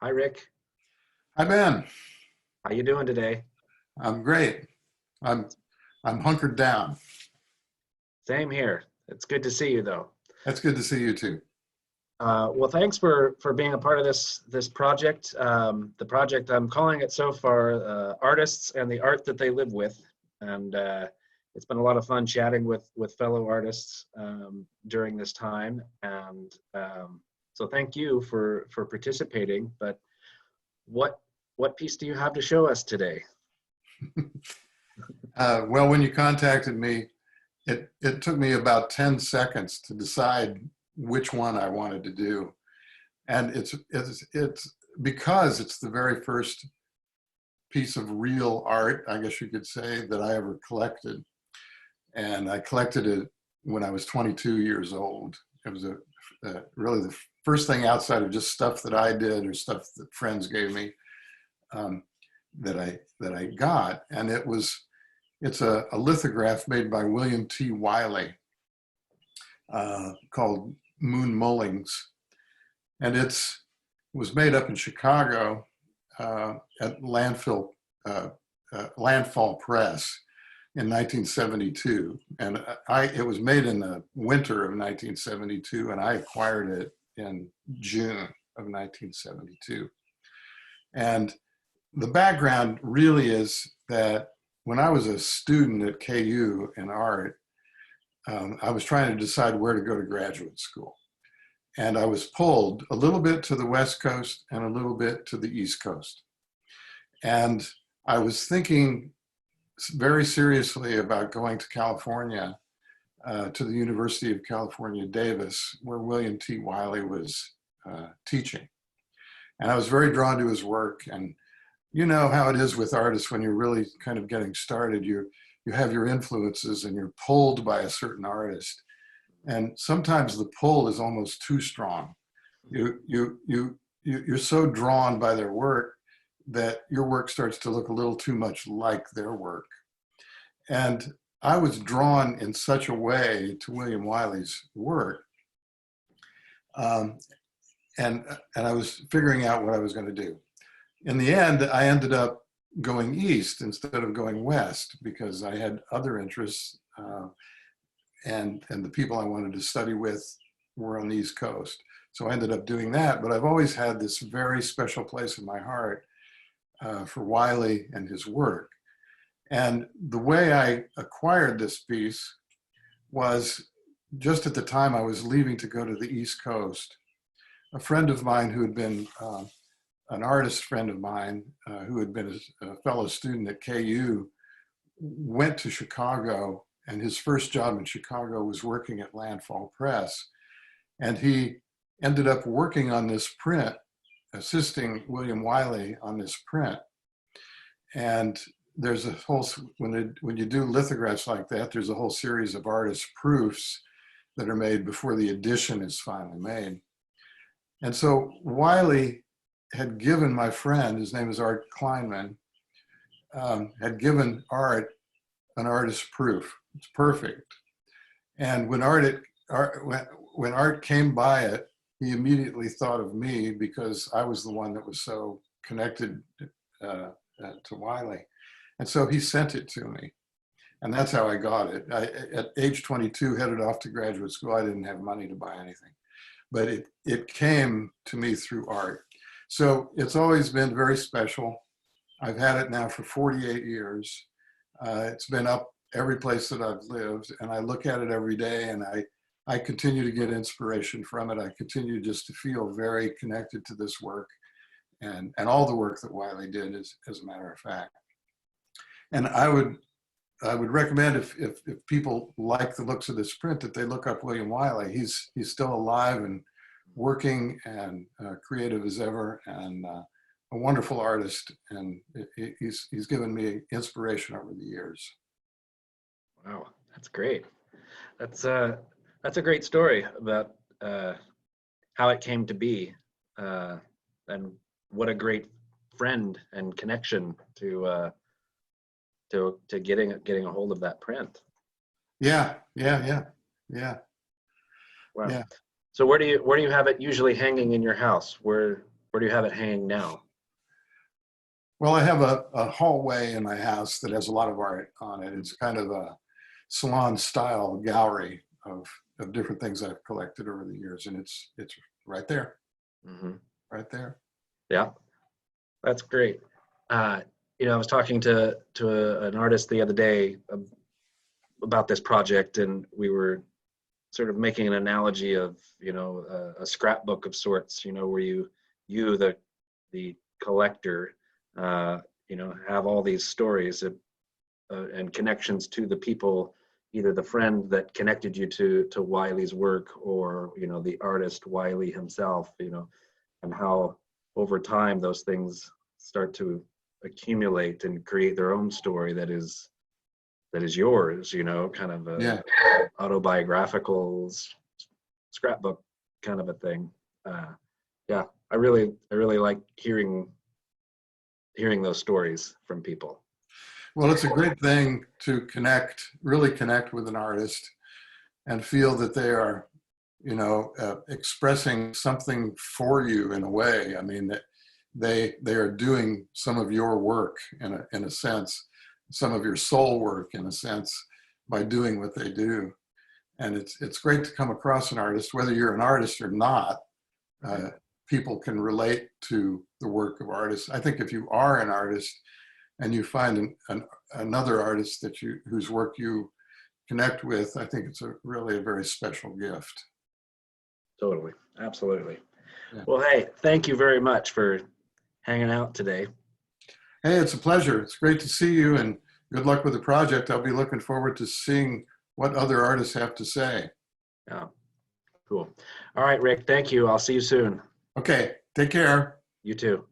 Hi, Rick. Hi, Ben. How you doing today? I'm great. I'm I'm hunkered down. Same here. It's good to see you, though. That's good to see you too. Well, thanks for being a part of this project. The project I'm calling it so far, artists and the art that they live with, and it's been a lot of fun chatting with fellow artists during this time. And so, thank you for participating. But what what piece do you have to show us today? Well, when you contacted me, it took me about 10 seconds to decide which one I wanted to do, and it's because it's the very first piece of real art, I guess you could say, that I ever collected, and I collected it when I was 22 years old. It was really the first thing outside of just stuff that I did or stuff that friends gave me, um, that I got, and it's a lithograph made by William T. Wiley, called Moon Mullings, and it was made up in Chicago, at Landfall Press in 1972, and it was made in the winter of 1972, and I acquired it in June of 1972. And the background really is that when I was a student at KU in art, I was trying to decide where to go to graduate school. And I was pulled a little bit to the West Coast and a little bit to the East Coast. And I was thinking very seriously about going to California, to the University of California, Davis, where William T. Wiley was teaching. And I was very drawn to his work. And you know how it is with artists when you're really kind of getting started. You have your influences and you're pulled by a certain artist, and sometimes the pull is almost too strong. You're so drawn by their work that your work starts to look a little too much like their work. And I was drawn in such a way to William Wiley's work, um, and I was figuring out what I was going to do. In the end, I ended up going east instead of going west because I had other interests, and the people I wanted to study with were on the East Coast. So I ended up doing that. But I've always had this very special place in my heart, for Wiley and his work. And the way I acquired this piece was just at the time I was leaving to go to the East Coast. A friend of mine who had been, an artist friend of mine, who had been a fellow student at KU, went to Chicago, and his first job in Chicago was working at Landfall Press. And he ended up working on this print, assisting William Wiley on this print. And there's a whole, when you do lithographs like that, there's a whole series of artist proofs that are made before the edition is finally made. And so Wiley had given my friend, his name is Art Kleinman, had given Art an artist proof. It's perfect. And when Art came by it, he immediately thought of me because I was the one that was so connected, to Wiley. And so he sent it to me. And that's how I got it. At age 22, headed off to graduate school. I didn't have money to buy anything, but it came to me through Art. So it's always been very special. I've had it now for 48 years. It's been up every place that I've lived, and I look at it every day, and I continue to get inspiration from it. I continue just to feel very connected to this work, and all the work that Wiley did, as a matter of fact. And I would recommend, if people like the looks of this print, that they look up William Wiley. He's still alive and working and creative as ever, and a wonderful artist. And he's given me inspiration over the years. Wow, that's great. That's a great story about how it came to be, and what a great friend and connection to getting a hold of that print. Yeah, yeah, yeah, yeah, Wow. yeah. So where do you have it usually hanging in your house? Where Where do you have it hanging now? Well, I have a hallway in my house that has a lot of art on it. It's kind of a salon style gallery of different things I've collected over the years. And it's right there, right there. Yeah, that's great. You know, I was talking to an artist the other day about this project, and we were sort of making an analogy of, you know, a scrapbook of sorts, you know, where you the collector, you know, have all these stories and connections to the people, either the friend that connected you to Wiley's work, or, you know, the artist Wiley himself, you know, and how over time those things start to accumulate and create their own story that is yours, you know, kind of a Yeah. autobiographical scrapbook kind of a thing. Yeah, I really like hearing those stories from people. Well, it's a great thing to really connect with an artist and feel that they are, you know, expressing something for you in a way. I mean, that they are doing some of your work in a sense, some of your soul work in a sense, by doing what they do. And it's great to come across an artist, whether you're an artist or not. People can relate to the work of artists. I think if you are an artist and you find another artist whose work you connect with, I think it's really a very special gift. Totally, absolutely. Yeah. Well, hey, thank you very much for hanging out today. Hey, it's a pleasure. It's great to see you, and good luck with the project. I'll be looking forward to seeing what other artists have to say. Yeah, cool. All right, Rick, thank you. I'll see you soon. Okay, take care. You too.